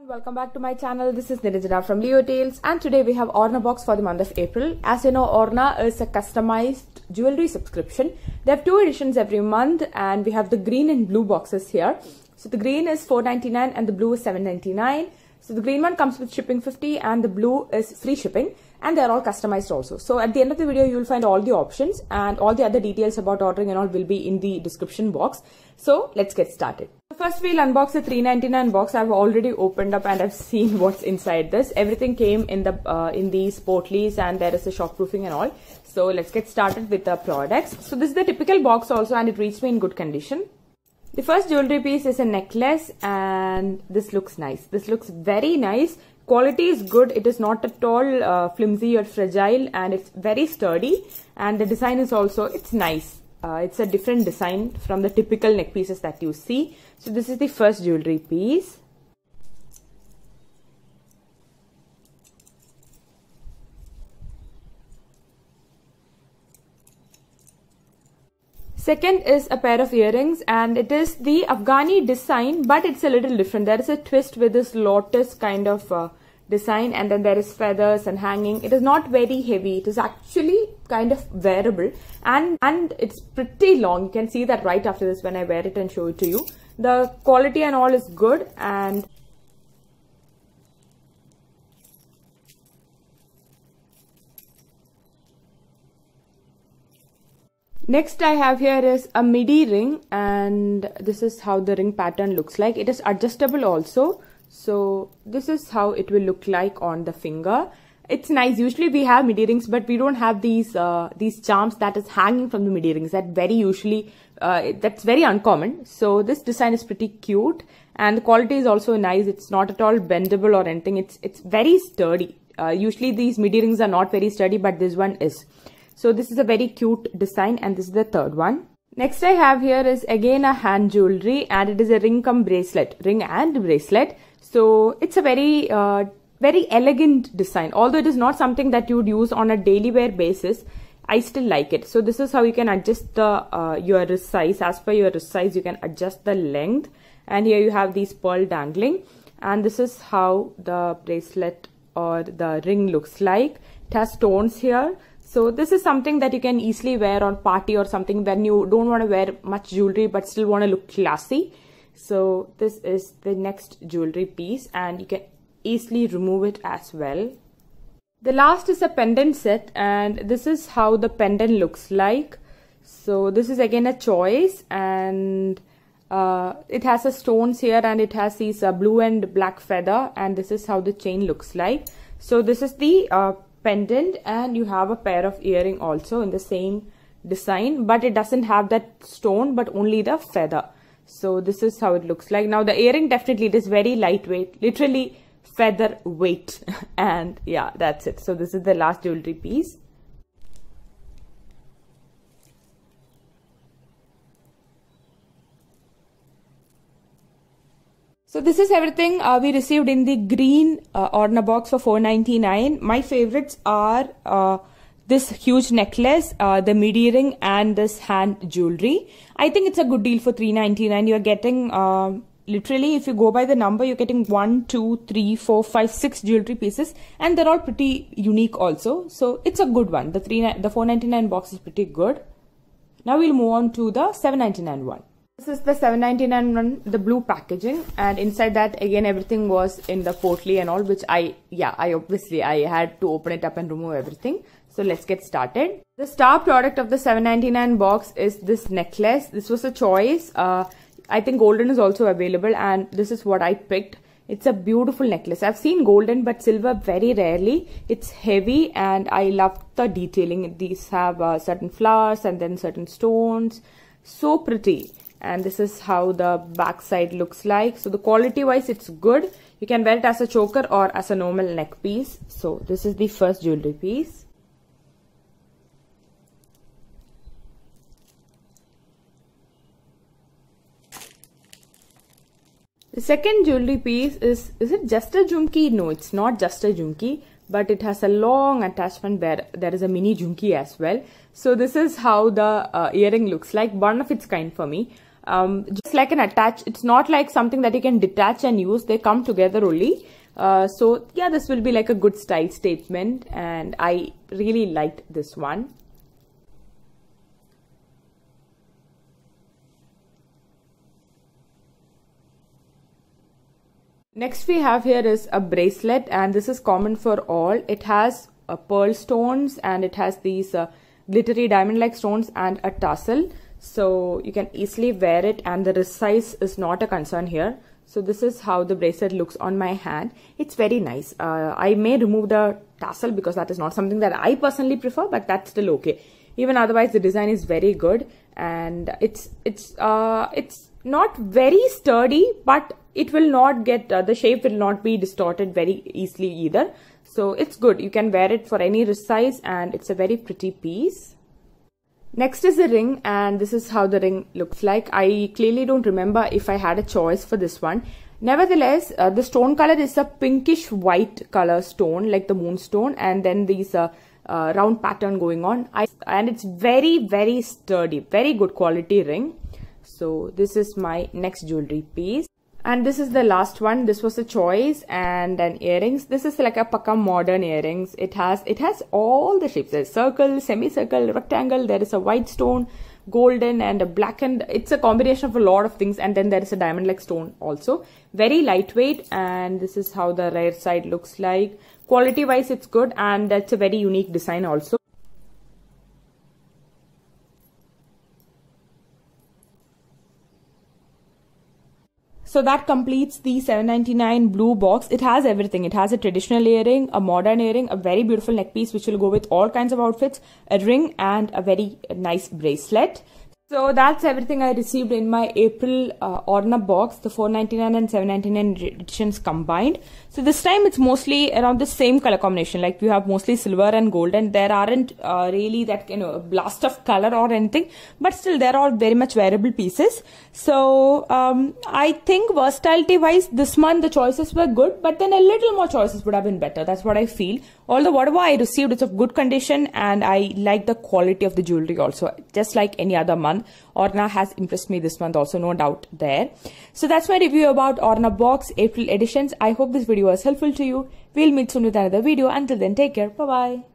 Welcome back to my channel. This is Nirajana from Leo Tales, and today we have Orna box for the month of April. As you know, Orna is a customized jewelry subscription. They have 2 editions every month, and we have the green and blue boxes here. So the green is $4.99 and the blue is $7.99. So the green one comes with shipping 50 and the blue is free shipping, and they're all customized also. So at the end of the video, you'll find all the options, and all the other details about ordering and all will be in the description box. So let's get started. First, we'll unbox the $3.99 box. I've already opened up and I've seen what's inside this. Everything came in these portlies, and there is a shockproofing and all. So let's get started with the products. So this is the typical box also, and it reached me in good condition. The first jewelry piece is a necklace, and this looks nice. This looks very nice. Quality is good. It is not at all flimsy or fragile, and it's very sturdy. And the design is also, it's nice. It's a different design from the typical neck pieces that you see. So this is the first jewelry piece. Second is a pair of earrings, and it is the Afghani design, but it's a little different. There is a twist with this lotus kind of design, and then there is feathers and hanging. It is not very heavy. It is actually kind of wearable, and it's pretty long. You can see that right after this when I wear it and show it to you. The quality and all is good, and next I have here is a midi ring, and this is how the ring pattern looks like. It is adjustable also. So this is how it will look like on the finger. It's nice. Usually we have midi rings, but we don't have these charms that is hanging from the midi rings. That's very uncommon. So this design is pretty cute, and the quality is also nice. It's not at all bendable or anything. It's very sturdy. Usually these midi rings are not very sturdy, but this one is. So this is a very cute design, and this is the third one. Next I have here is again a hand jewelry, and it is a ring and bracelet. So it's a very elegant design. Although it is not something that you would use on a daily wear basis, I still like it. So this is how you can adjust the your wrist size. As per your wrist size, you can adjust the length. And here you have these pearl dangling. And this is how the bracelet or the ring looks like. It has stones here. So this is something that you can easily wear on party or something when you don't want to wear much jewelry but still want to look classy. So this is the next jewelry piece, and you can easily remove it as well. The last is a pendant set, and this is how the pendant looks like. So this is again a choice, and it has a stones here, and it has these blue and black feather, and this is how the chain looks like. So this is the pendant, and you have a pair of earring also in the same design, but it doesn't have that stone but only the feather. So this is how it looks like. Now the earring, definitely it is very lightweight, literally feather weight. And yeah, that's it. So this is the last jewelry piece. So this is everything we received in the green Orna box for $4.99. My favorites are this huge necklace, the midi ring, and this hand jewelry. I think it's a good deal for $3.99. You're getting literally, if you go by the number, you're getting 1, 2, 3, 4, 5, 6 jewelry pieces, and they're all pretty unique also. So it's a good one. The $4.99 box is pretty good. Now we'll move on to the $7.99 one. This is the $7.99 one, the blue packaging, and inside that again everything was in the portly and all, which I obviously had to open it up and remove everything. So let's get started. The star product of the $7.99 box is this necklace. This was a choice. I think golden is also available, and this is what I picked. It's a beautiful necklace. I've seen golden but silver very rarely. It's heavy, and I love the detailing. These have certain flowers and then certain stones. So pretty. And this is how the back side looks like. So the quality wise, it's good. You can wear it as a choker or as a normal neck piece. So this is the first jewelry piece. The second jewelry piece is it just a jhumki? No, it's not just a jhumki, but it has a long attachment where there is a mini jhumki as well. So this is how the earring looks like, one of its kind for me. just like an attach. It's not like something that you can detach and use. They come together only. So yeah, this will be like a good style statement, and I really liked this one. Next we have here is a bracelet, and this is common for all. It has pearl stones, and it has these glittery diamond like stones and a tassel, so you can easily wear it, and the wrist size is not a concern here. So this is how the bracelet looks on my hand. It's very nice. I may remove the tassel because that is not something that I personally prefer, but that's still okay. Even otherwise, the design is very good, and it's not very sturdy, but it will not get the shape will not be distorted very easily either. So it's good. You can wear it for any wrist size, and it's a very pretty piece. Next is the ring, and this is how the ring looks like. I clearly don't remember if I had a choice for this one. Nevertheless, the stone color is a pinkish white color stone, like the moonstone, and then these round pattern going on. And it's very, very sturdy, very good quality ring. So this is my next jewelry piece. And this is the last one. This was a choice, and then earrings. This is like a Pakka modern earrings. It has all the shapes. There's circle, semicircle, rectangle. There is a white stone, golden, and a blackened. It's a combination of a lot of things. And then there is a diamond like stone also. Very lightweight, and this is how the rear side looks like. Quality wise, it's good, and that's a very unique design also. So that completes the 799 blue box. It has everything. It has a traditional earring, a modern earring, a very beautiful neck piece which will go with all kinds of outfits, a ring, and a very nice bracelet. So that's everything I received in my April Orna box, the 499 and 799 editions combined. So this time it's mostly around the same color combination, like you have mostly silver and gold, and there aren't really that blast of color or anything, but still they're all very much wearable pieces. So I think versatility wise this month the choices were good, but then a little more choices would have been better. That's what I feel. Although whatever I received is of good condition, and I like the quality of the jewelry also, just like any other month. Orna has impressed me this month also, no doubt there. So that's my review about Orna box April editions. I hope this video was helpful to you. We'll meet soon with another video. Until then, take care. Bye bye.